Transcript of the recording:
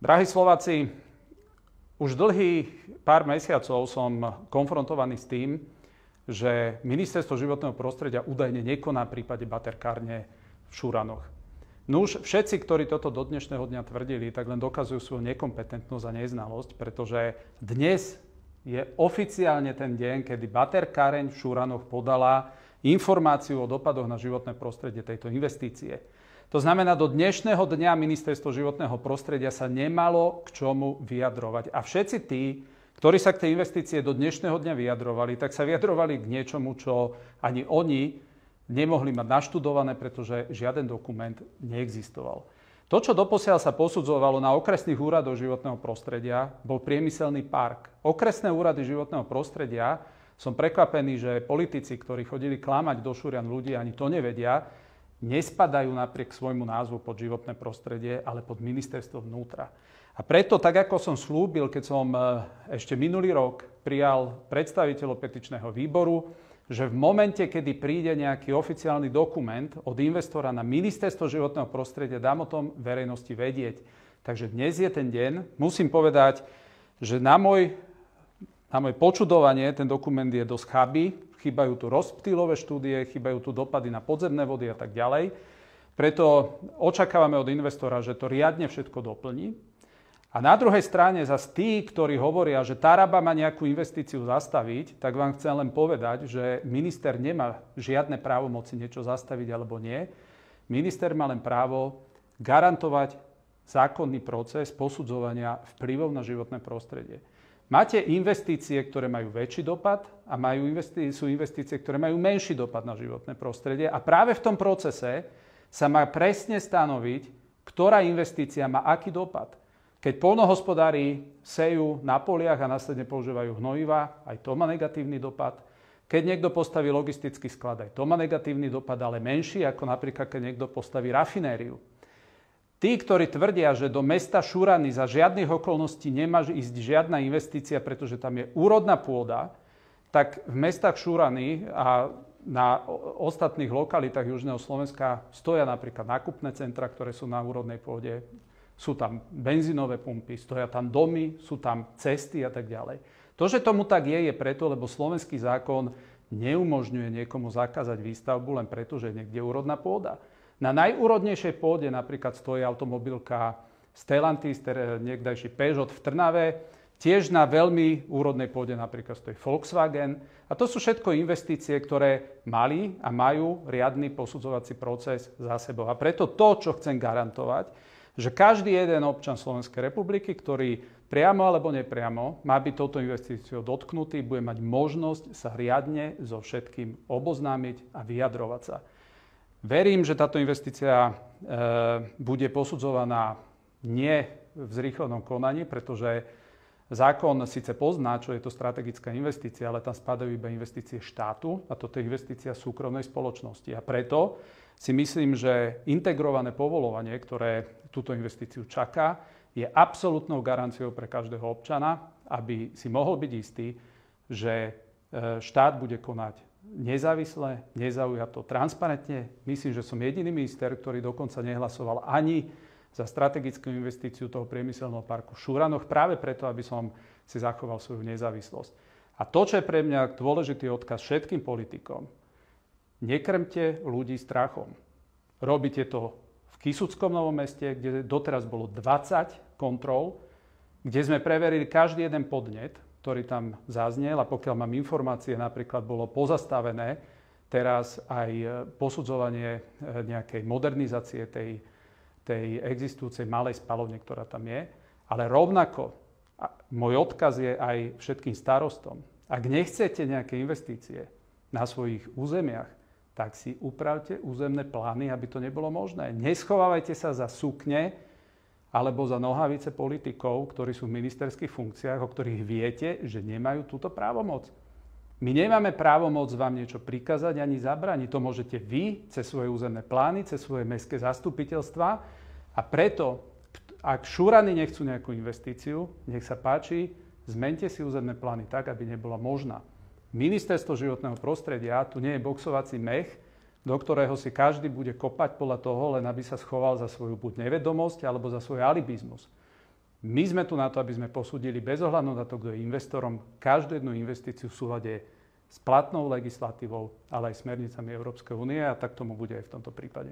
Drahí Slováci, už dlhých pár mesiacov som konfrontovaný s tým, že Ministerstvo životného prostredia údajne nekoná v prípade baterkárne v Šuranoch. Nuž, všetci, ktorí toto do dnešného dňa tvrdili, tak len dokazujú svoju nekompetentnosť a neznalosť, pretože dnes je oficiálne ten deň, kedy baterkáreň v Šuranoch podala informáciu o dopadoch na životné prostredie tejto investície. To znamená, do dnešného dňa Ministerstvo životného prostredia sa nemalo k čomu vyjadrovať. A všetci tí, ktorí sa k tej investície do dnešného dňa vyjadrovali, tak sa vyjadrovali k niečomu, čo ani oni nemohli mať naštudované, pretože žiaden dokument neexistoval. To, čo doposiaľ sa posudzovalo na okresných úradoch životného prostredia, bol priemyselný park. Okresné úrady životného prostredia, som prekvapený, že politici, ktorí chodili klamať do Šurian ľudí, ani to nevedia, nespadajú napriek svojmu názvu pod životné prostredie, ale pod ministerstvo vnútra. A preto, tak ako som slúbil, keď som ešte minulý rok prijal predstaviteľov petičného výboru, že v momente, kedy príde nejaký oficiálny dokument od investora na ministerstvo životného prostredia, dám o tom verejnosti vedieť. Takže dnes je ten deň. Musím povedať, že na moje počudovanie ten dokument je dosť chabý. Chýbajú tu rozptýlové štúdie, chýbajú tu dopady na podzemné vody a tak ďalej. Preto očakávame od investora, že to riadne všetko doplní. A na druhej strane zase tí, ktorí hovoria, že Taraba má nejakú investíciu zastaviť, tak vám chcem len povedať, že minister nemá žiadne právomoci niečo zastaviť alebo nie. Minister má len právo garantovať zákonný proces posudzovania vplyvov na životné prostredie. Máte investície, ktoré majú väčší dopad a sú investície, ktoré majú menší dopad na životné prostredie. A práve v tom procese sa má presne stanoviť, ktorá investícia má aký dopad. Keď poľnohospodári sejú na poliach a následne používajú hnojivá, aj to má negatívny dopad. Keď niekto postaví logistický sklad, aj to má negatívny dopad, ale menší, ako napríklad keď niekto postaví rafinériu. Tí, ktorí tvrdia, že do mesta Šurany za žiadnych okolností nemá ísť žiadna investícia, pretože tam je úrodná pôda, tak v mestách Šurany a na ostatných lokalitách Južného Slovenska stoja napríklad nákupné centra, ktoré sú na úrodnej pôde, sú tam benzínové pumpy, stoja tam domy, sú tam cesty a tak ďalej. To, že tomu tak je preto, lebo slovenský zákon neumožňuje niekomu zakázať výstavbu len preto, že je niekde úrodná pôda. Na najúrodnejšej pôde napríklad stojí automobilka Stellantis, niekdajší Peugeot v Trnave, tiež na veľmi úrodnej pôde napríklad stojí Volkswagen. A to sú všetko investície, ktoré mali a majú riadny posudzovací proces za sebou. A preto to, čo chcem garantovať, že každý jeden občan Slovenskej republiky, ktorý priamo alebo nepriamo má byť touto investíciou dotknutý, bude mať možnosť sa riadne so všetkým oboznámiť a vyjadrovať sa. Verím, že táto investícia bude posudzovaná nie v zrýchlenom konaní, pretože zákon síce pozná, čo je to strategická investícia, ale tam spadajú iba investície štátu a toto je investícia súkromnej spoločnosti. A preto si myslím, že integrované povoľovanie, ktoré túto investíciu čaká, je absolútnou garanciou pre každého občana, aby si mohol byť istý, že štát bude konať nezávisle, nezaujato, transparentne. Myslím, že som jediný minister, ktorý dokonca nehlasoval ani za strategickú investíciu toho priemyselného parku v Šuranoch, práve preto, aby som si zachoval svoju nezávislosť. A to, čo je pre mňa dôležitý odkaz všetkým politikom, nekrmte ľudí strachom. Robíte to v Kysuckom Novom Meste, kde doteraz bolo 20 kontrol, kde sme preverili každý jeden podnet, ktorý tam zaznel, a pokiaľ mám informácie, napríklad bolo pozastavené teraz aj posudzovanie nejakej modernizácie tej existujúcej malej spalovne, ktorá tam je. Ale rovnako môj odkaz je aj všetkým starostom. Ak nechcete nejaké investície na svojich územiach, tak si upravte územné plány, aby to nebolo možné. Neschovávajte sa za sukne alebo za nohavice politikov, ktorí sú v ministerských funkciách, o ktorých viete, že nemajú túto právomoc. My nemáme právomoc vám niečo prikázať ani zabrániť. To môžete vy cez svoje územné plány, cez svoje mestské zastupiteľstvá. A preto, ak Šurany nechcú nejakú investíciu, nech sa páči, zmente si územné plány tak, aby nebola možná. Ministerstvo životného prostredia, tu nie je boxovací mech, do ktorého si každý bude kopať podľa toho, len aby sa schoval za svoju buď nevedomosť, alebo za svoj alibizmus. My sme tu na to, aby sme posúdili bez ohľadu na to, kto je investorom, každú jednu investíciu v súlade s platnou legislatívou, ale aj smernicami Európskej únie a tak tomu bude aj v tomto prípade.